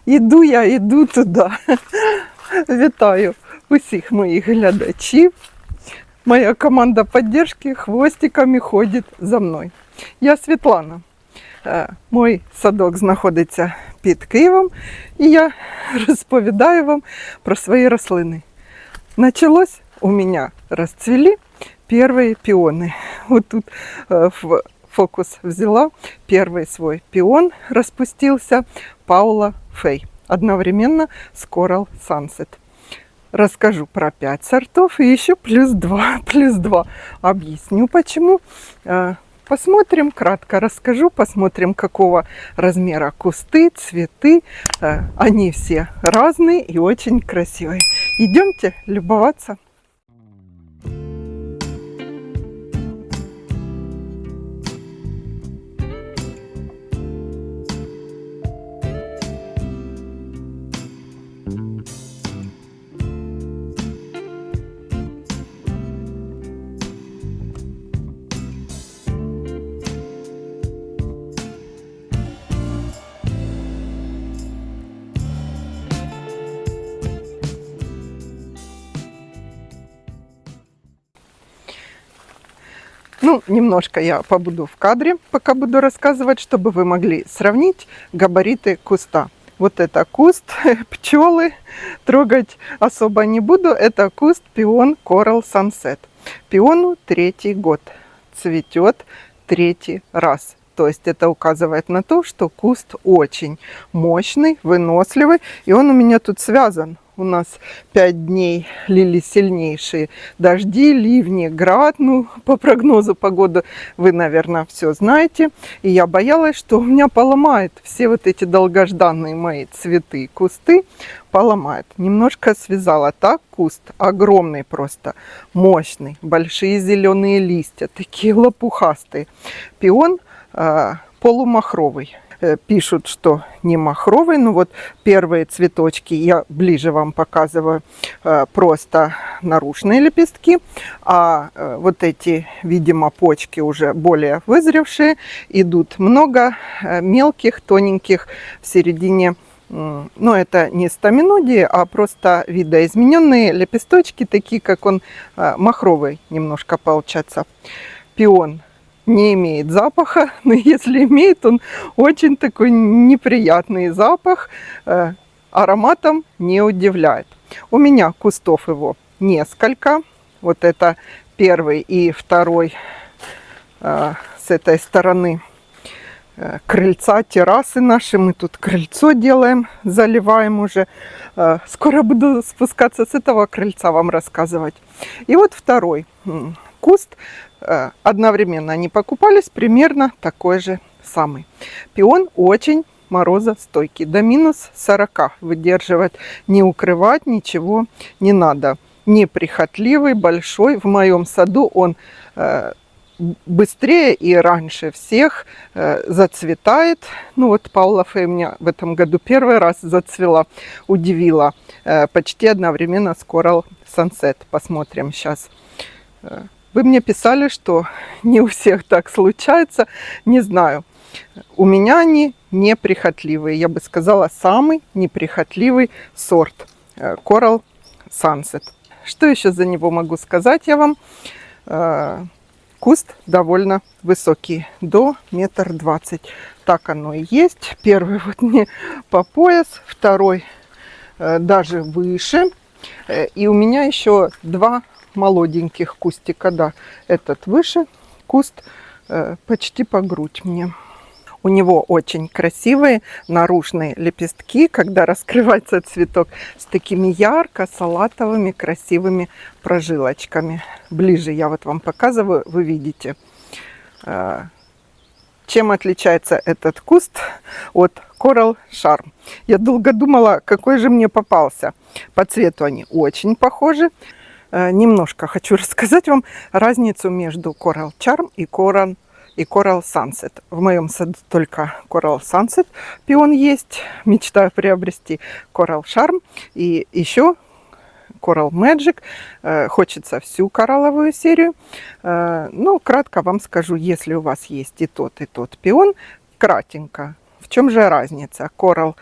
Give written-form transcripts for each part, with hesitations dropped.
Іду туди. Вітаю усіх моїх глядачів. Моя команда підтримки хвостиками ходить за мною. Я Світлана. Мой садок знаходиться під Києвом, і я розповідаю вам про свої рослини. Началось у меня расцвели первые пионы. Вот тут в фокус взяла первый свой пион, распустился, Паула Фей, одновременно с Coral Sunset. Расскажу про 5 сортов и еще плюс 2. Объясню почему. Посмотрим, кратко расскажу, посмотрим, какого размера кусты, цветы. Они все разные и очень красивые. Идемте любоваться. Ну, немножко я побуду в кадре, пока буду рассказывать, чтобы вы могли сравнить габариты куста. Вот это куст пчелы, трогать особо не буду. Это куст пион Coral Sunset. Пиону 3-й год, цветет 3-й раз. То есть это указывает на то, что куст очень мощный, выносливый. И он у меня тут связан. У нас 5 дней лили сильнейшие дожди, ливни, град. Ну, по прогнозу погоды вы, наверное, все знаете. И я боялась, что у меня поломает все вот эти долгожданные мои цветы, кусты. Поломает. Немножко связала. Так, куст огромный просто, мощный. Большие зеленые листья, такие лопухастые. Пион полумахровый. Пишут, что не махровый, но вот первые цветочки я ближе вам показываю, просто наружные лепестки, а вот эти, видимо, почки уже более вызревшие, идут много мелких, тоненьких в середине. Но это не стаминодии, а просто видоизмененные лепесточки, такие как он махровый немножко получается. Пион не имеет запаха, но если имеет, он очень такой неприятный запах, ароматом не удивляет. У меня кустов его несколько. Вот это первый и второй с этой стороны крыльца, террасы наши. Мы тут крыльцо делаем, заливаем уже. Скоро буду спускаться с этого крыльца вам рассказывать. И вот второй куст. Одновременно они покупались, примерно такой же самый. Пион очень морозостойкий, до минус 40 выдерживает, не укрывать ничего не надо. Неприхотливый, большой. В моем саду он быстрее и раньше всех зацветает. Ну вот Паула Фей у меня в этом году первый раз зацвела, удивила. Почти одновременно с Coral Sunset. Посмотрим сейчас. Вы мне писали, что не у всех так случается. Не знаю. У меня они неприхотливые. Я бы сказала, самый неприхотливый сорт Coral Sunset. Что еще за него могу сказать я вам? Куст довольно высокий, до 1,20 м. Так оно и есть. Первый вот мне по пояс, второй даже выше. И у меня еще 2 молоденьких кустика, да, этот выше, куст почти по грудь мне. У него очень красивые наружные лепестки, когда раскрывается цветок, с такими ярко-салатовыми красивыми прожилочками. Ближе я вот вам показываю, вы видите. Чем отличается этот куст от Coral Charm? Я долго думала, какой же мне попался. По цвету они очень похожи. Немножко хочу рассказать вам разницу между Coral Charm и Coral Sunset. В моем саду только Coral Sunset пион есть. Мечтаю приобрести Coral Charm и еще Coral Magic. Хочется всю коралловую серию. Ну, кратко вам скажу, если у вас есть и тот пион, кратенько. В чем же разница? Coral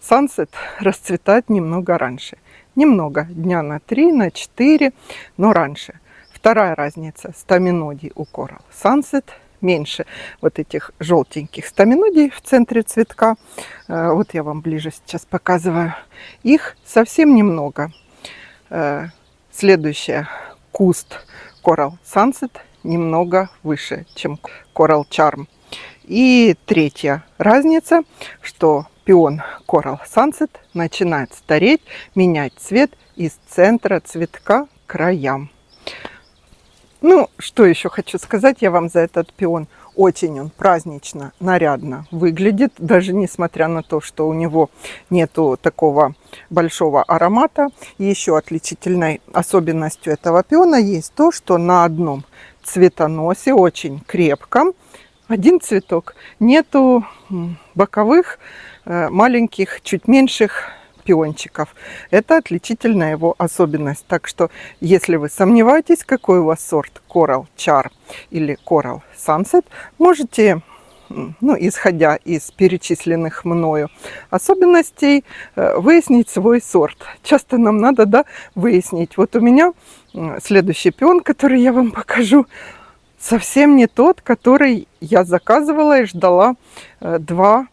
Sunset расцветает немного раньше. Немного, дня на 3, на 4, но раньше. Вторая разница, стаминодий у Coral Sunset меньше вот этих желтеньких стаминодий в центре цветка. Вот я вам ближе сейчас показываю. Их совсем немного. Следующая, куст Coral Sunset немного выше, чем Coral Charm. И третья разница, что пион Coral Sunset начинает стареть, менять цвет из центра цветка к краям. Ну, что еще хочу сказать я вам за этот пион. Очень он празднично, нарядно выглядит, даже несмотря на то, что у него нету такого большого аромата. Еще отличительной особенностью этого пиона есть то, что на одном цветоносе, очень крепком, один цветок, нету боковых маленьких, чуть меньших пиончиков. Это отличительная его особенность. Так что, если вы сомневаетесь, какой у вас сорт Coral Charm или Coral Sunset, можете, исходя из перечисленных мною особенностей, выяснить свой сорт. Часто нам надо, выяснить. Вот у меня следующий пион, который я вам покажу, совсем не тот, который я заказывала и ждала 2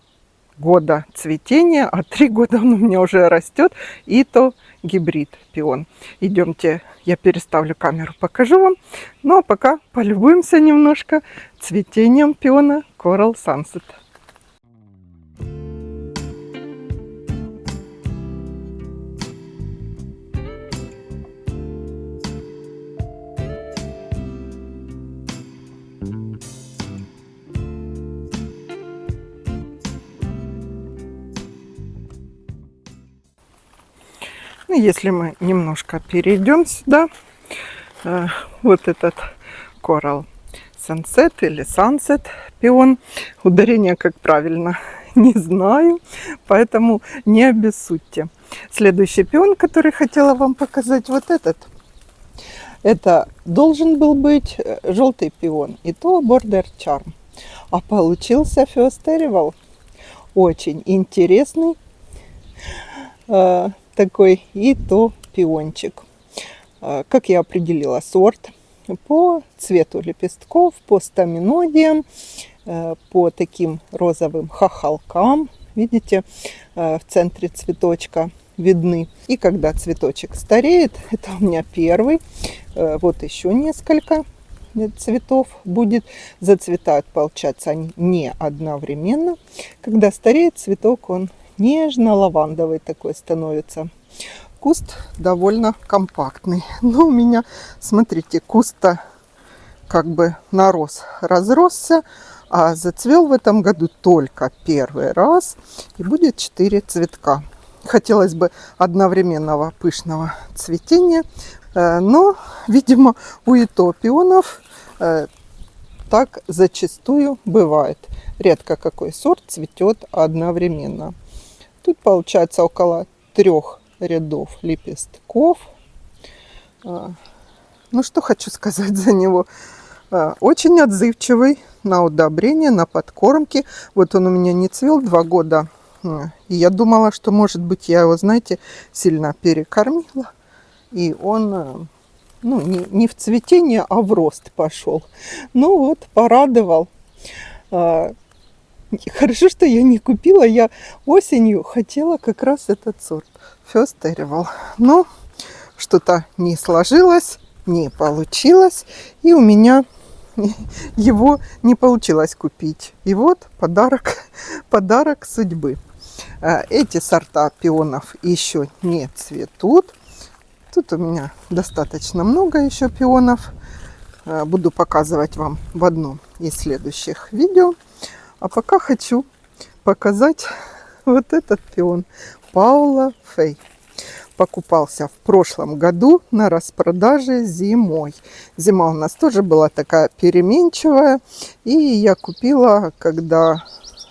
года цветения, а 3 года он у меня уже растет, и то гибрид пион. Идемте, я переставлю камеру, покажу вам. Ну а пока полюбуемся немножко цветением пиона Coral Sunset. Если мы немножко перейдем сюда, вот этот Coral Sunset или Sunset пион, ударение как правильно не знаю, поэтому не обессудьте. Следующий пион, который хотела вам показать, вот этот. Это должен был быть желтый пион, и то Border Charm. А получился First Arrival. Очень интересный такой и то пиончик. Как я определила сорт? По цвету лепестков, по стаминодиям, по таким розовым хохолкам. Видите, в центре цветочка видны. И когда цветочек стареет, это у меня первый, вот еще несколько цветов будет. Зацветают, получается, они не одновременно. Когда стареет цветок, он нежно-лавандовый такой становится. Куст довольно компактный. Но у меня, смотрите, куст-то как бы разросся, а зацвел в этом году только первый раз. И будет 4 цветка. Хотелось бы одновременного пышного цветения. Но, видимо, у пионов так зачастую бывает. Редко какой сорт цветет одновременно. Тут получается около 3 рядов лепестков. Ну, что хочу сказать за него. Очень отзывчивый на удобрения, на подкормки. Вот он у меня не цвел 2 года. И я думала, что, может быть, я его, знаете, сильно перекормила. И он, не в цветение, а в рост пошел. Ну вот, порадовал. Хорошо, что я не купила. Я осенью хотела как раз этот сорт. First Arrival. Но что-то не сложилось, не получилось. И у меня его не получилось купить. И вот подарок судьбы. Эти сорта пионов еще не цветут. Тут у меня достаточно много еще пионов. Буду показывать вам в одном из следующих видео. А пока хочу показать вот этот пион Паула Фей. Покупался в прошлом году на распродаже зимой. Зима у нас тоже была такая переменчивая. И я купила, когда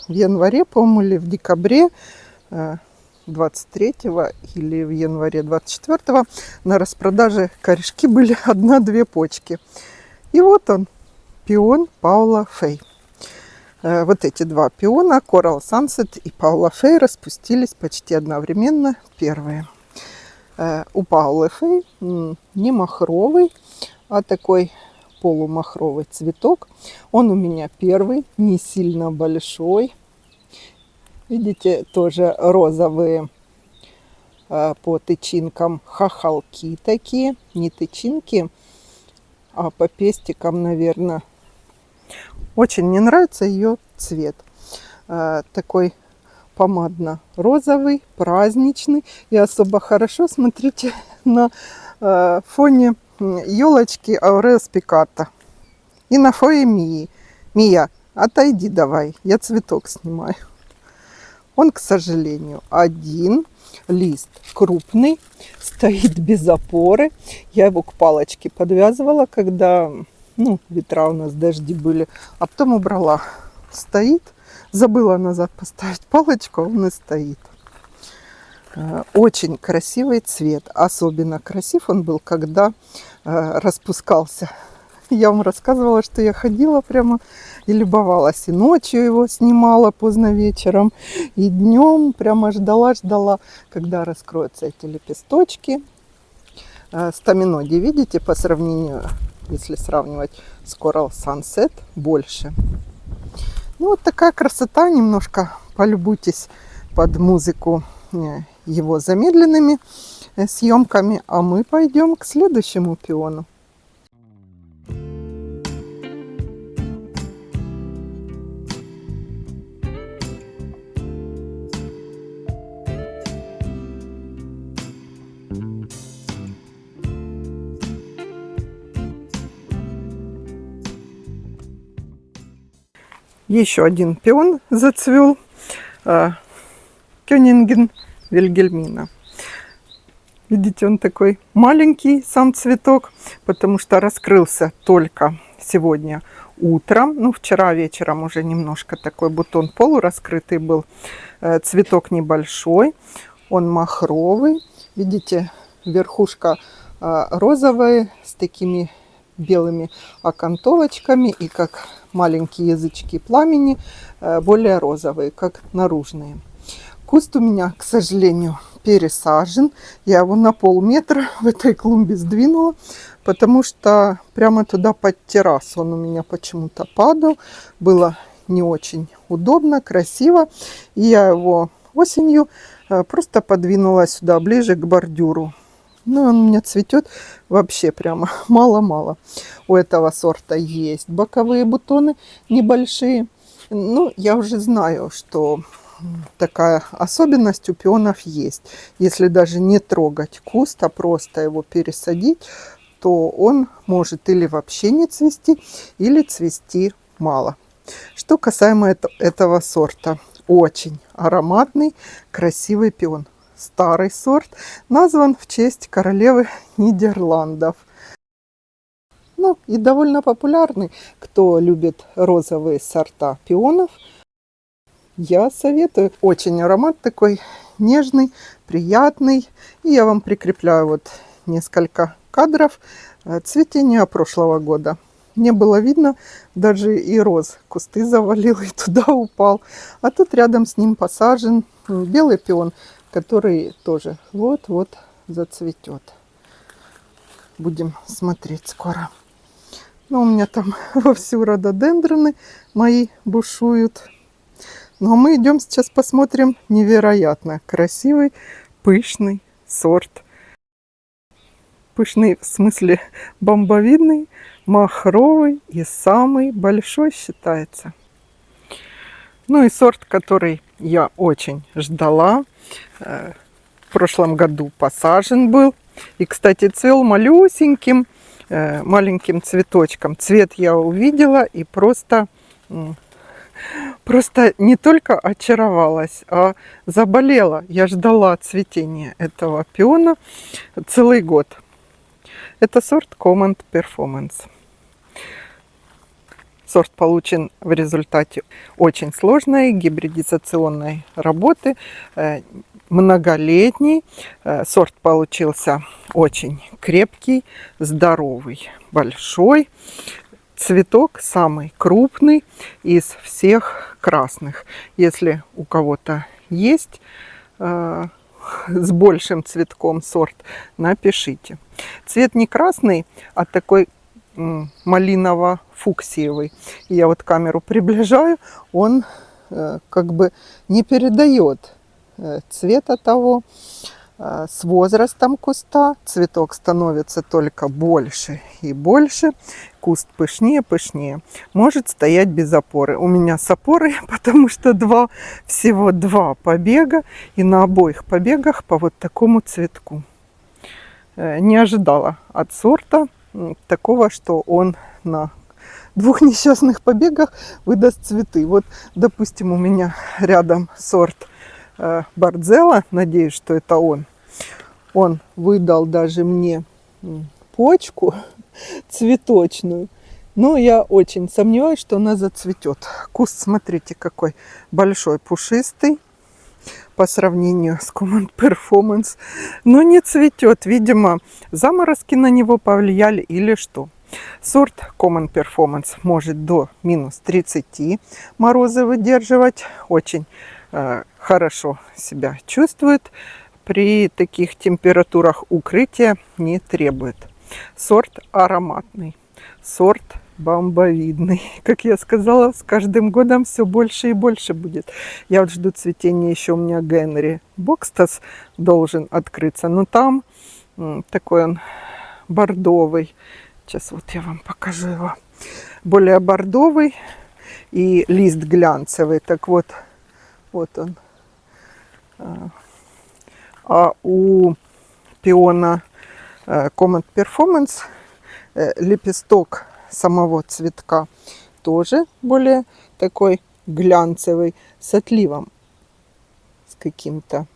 в январе, по-моему, или в декабре 23-го или в январе 24-го на распродаже корешки были 1-2 почки. И вот он, пион Паула Фей. Вот эти два пиона, Coral Sunset и Paula Fey, распустились почти одновременно, первые. У Paula Fey не махровый, а такой полумахровый цветок. Он у меня первый, не сильно большой. Видите, тоже розовые по тычинкам хохолки такие. Не тычинки, а по пестикам, наверное. Очень мне нравится ее цвет. Такой помадно-розовый, праздничный. И особо хорошо, смотрите, на фоне елочки Аурелс Пиката. И на фоне Мии. Мия, отойди давай, я цветок снимаю. Он, к сожалению, один. Лист крупный, стоит без опоры. Я его к палочке подвязывала, когда ветра у нас, дожди были. А потом убрала. Стоит. Забыла назад поставить палочку, он и стоит. Очень красивый цвет. Особенно красив он был, когда распускался. Я вам рассказывала, что я ходила прямо и любовалась. И ночью его снимала поздно вечером, и днем прямо ждала, когда раскроются эти лепесточки. Стаминоди, видите, по сравнению, если сравнивать с Coral Sunset, больше. Ну, вот такая красота. Немножко полюбуйтесь под музыку его замедленными съемками. А мы пойдем к следующему пиону. Еще один пион зацвел. Кёнинген Вильгельмина. Видите, он такой маленький, сам цветок, потому что раскрылся только сегодня утром. Ну, вчера вечером уже немножко такой бутон полураскрытый был. Цветок небольшой, он махровый. Видите, верхушка розовая с такими белыми окантовочками и как маленькие язычки пламени, более розовые, как наружные. Куст у меня, к сожалению, пересажен. Я его на полметра в этой клумбе сдвинула, потому что прямо туда под террасу он у меня почему-то падал. Было не очень удобно, красиво. И я его осенью просто подвинула сюда, ближе к бордюру. Ну, он у меня цветет вообще прямо мало-мало. У этого сорта есть боковые бутоны небольшие. Ну, я уже знаю, что такая особенность у пионов есть. Если даже не трогать куст, а просто его пересадить, то он может или вообще не цвести, или цвести мало. Что касаемо этого сорта. Очень ароматный, красивый пион. Старый сорт, назван в честь королевы Нидерландов. Ну и довольно популярный. Кто любит розовые сорта пионов, я советую. Очень аромат такой нежный, приятный. И я вам прикрепляю вот несколько кадров цветения прошлого года. Не было видно, даже и роз кусты завалил и туда упал. А тут рядом с ним посажен белый пион, который тоже вот-вот зацветет. Будем смотреть скоро. Но у меня там вовсю рододендроны мои бушуют. Ну а мы идем сейчас посмотрим невероятно красивый, пышный сорт. Пышный в смысле бомбовидный, махровый и самый большой считается. Ну и сорт, который я очень ждала. В прошлом году посажен был. И, кстати, цвел малюсеньким, маленьким цветочком. Цвет я увидела и просто не только очаровалась, а заболела. Я ждала цветения этого пиона целый год. Это сорт Command Performance. Сорт получен в результате очень сложной гибридизационной работы, многолетний. Сорт получился очень крепкий, здоровый, большой. цветок самый крупный из всех красных. Если у кого-то есть с большим цветком сорт, напишите. Цвет не красный, а такой малиново-фуксиевый. Я вот камеру приближаю, он как бы не передает цвета того. С возрастом куста цветок становится только больше и больше, куст пышнее, пышнее. Может стоять без опоры. У меня с опорой, потому что всего два побега, и на обоих побегах по вот такому цветку. Не ожидала от сорта такого, что он на двух несчастных побегах выдаст цветы. Вот, допустим, у меня рядом сорт Борзелла, надеюсь, что это он. Он выдал даже мне почку цветочную, но я очень сомневаюсь, что она зацветет. Куст, смотрите, какой большой, пушистый по сравнению с Common Performance, но не цветет. Видимо, заморозки на него повлияли или что. Сорт Common Performance может до минус 30 морозы выдерживать, очень хорошо себя чувствует. При таких температурах укрытия не требует. Сорт ароматный, сорт бомбовидный. Как я сказала, с каждым годом все больше и больше будет. Я вот жду цветения, еще у меня Генри Бокстас должен открыться. Но там такой он бордовый. Сейчас вот я вам покажу его. Более бордовый и лист глянцевый. Так вот, вот он. А у пиона Common Performance лепесток самого цветка тоже более такой глянцевый, с отливом, с каким-то.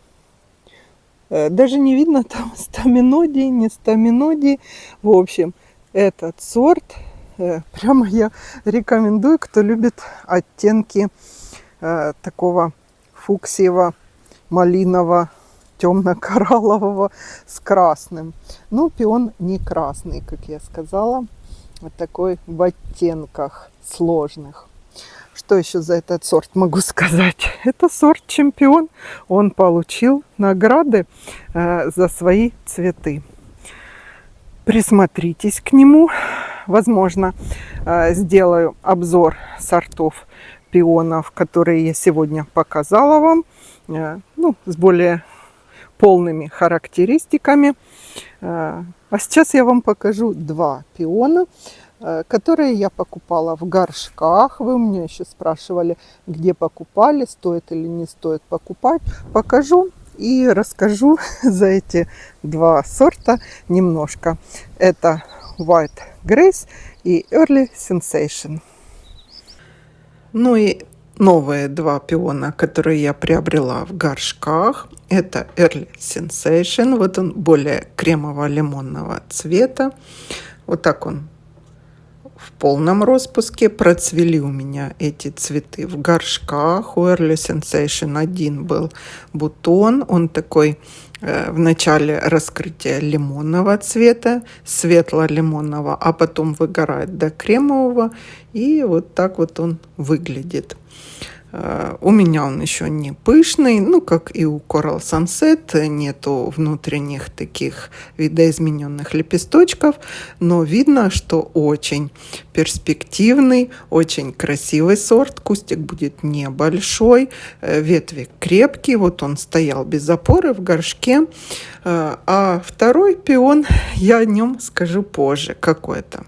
Даже не видно там стаминодий, не стаминодий. В общем, этот сорт прямо я рекомендую, кто любит оттенки такого фуксиево, малинового, темно-кораллового с красным. Ну, пион не красный, как я сказала, вот такой в оттенках сложных. Что еще за этот сорт могу сказать? Это сорт чемпион. Он получил награды за свои цветы. Присмотритесь к нему. Возможно, сделаю обзор сортов пионов, которые я сегодня показала вам. Ну, с более полными характеристиками. А сейчас я вам покажу два пиона, которые я покупала в горшках. Вы у меня еще спрашивали, где покупали, стоит или не стоит покупать. Покажу и расскажу за эти два сорта немножко. Это White Grace и Early Sensation. Ну и новые два пиона, которые я приобрела в горшках, это Early Sensation. Вот он более кремово-лимонного цвета. Вот так он в полном распуске. Процвели у меня эти цветы в горшках. У Early Sensation один был бутон. Он такой в начале раскрытия лимонного цвета, светло-лимонного, а потом выгорает до кремового. И вот так вот он выглядит. У меня он еще не пышный, ну, как и у Coral Sunset, нету внутренних таких видоизмененных лепесточков, но видно, что очень перспективный, очень красивый сорт. Кустик будет небольшой, ветви крепкие, вот он стоял без опоры в горшке. А второй пион, я о нем скажу позже, какой-то.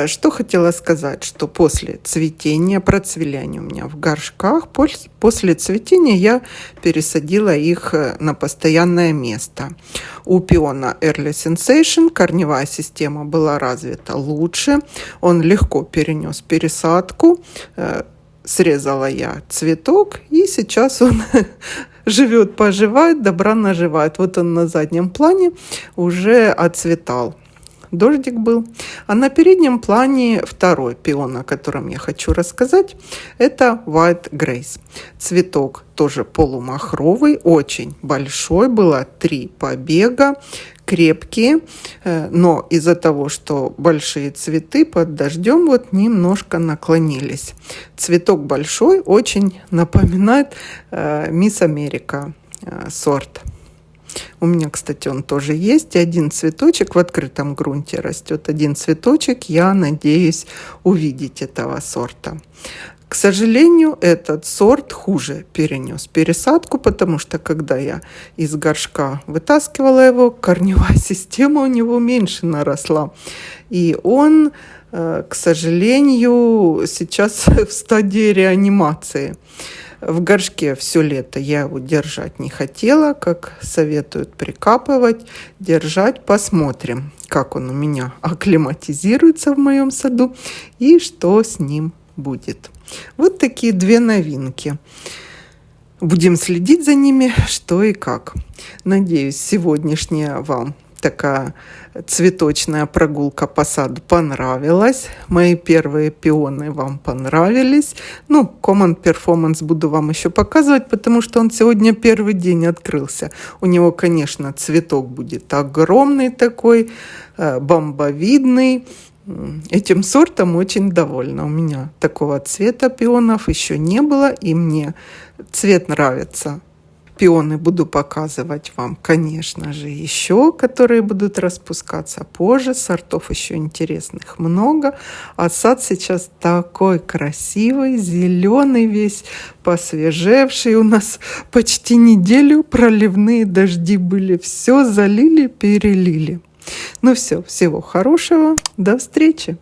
Что хотела сказать, что после цветения, процвели они у меня в горшках, после цветения я пересадила их на постоянное место. У пиона Early Sensation корневая система была развита лучше, он легко перенес пересадку, срезала я цветок, и сейчас он живет, поживает, добра наживает. Вот он на заднем плане уже отцветал. Дождик был. А на переднем плане второй пион, о котором я хочу рассказать, это White Grace. Цветок тоже полумахровый, очень большой, было 3 побега. крепкие, но из-за того, что большие цветы под дождем вот немножко наклонились. Цветок большой, очень напоминает Мисс Америка сорт. У меня, кстати, он тоже есть. И один цветочек в открытом грунте растет. Один цветочек, я надеюсь увидеть этого сорта. К сожалению, этот сорт хуже перенес пересадку, потому что когда я из горшка вытаскивала его, корневая система у него меньше наросла. И он, к сожалению, сейчас в стадии реанимации. В горшке все лето я его держать не хотела, как советуют прикапывать, держать. Посмотрим, как он у меня акклиматизируется в моем саду и что с ним будет. Вот такие две новинки. Будем следить за ними, что и как. Надеюсь, сегодняшняя вам такая цветочная прогулка по саду понравилась. Мои первые пионы вам понравились. Common Performance буду вам еще показывать, потому что он сегодня первый день открылся. У него, конечно, цветок будет огромный такой, бомбовидный. Этим сортом очень довольна. У меня такого цвета пионов еще не было, и мне цвет нравится. Пионы буду показывать вам, конечно же, еще, которые будут распускаться позже. Сортов еще интересных много. А сад сейчас такой красивый, зеленый весь, посвежевший. У нас почти неделю проливные дожди были. Все залили, перелили. Все, всего хорошего. До встречи.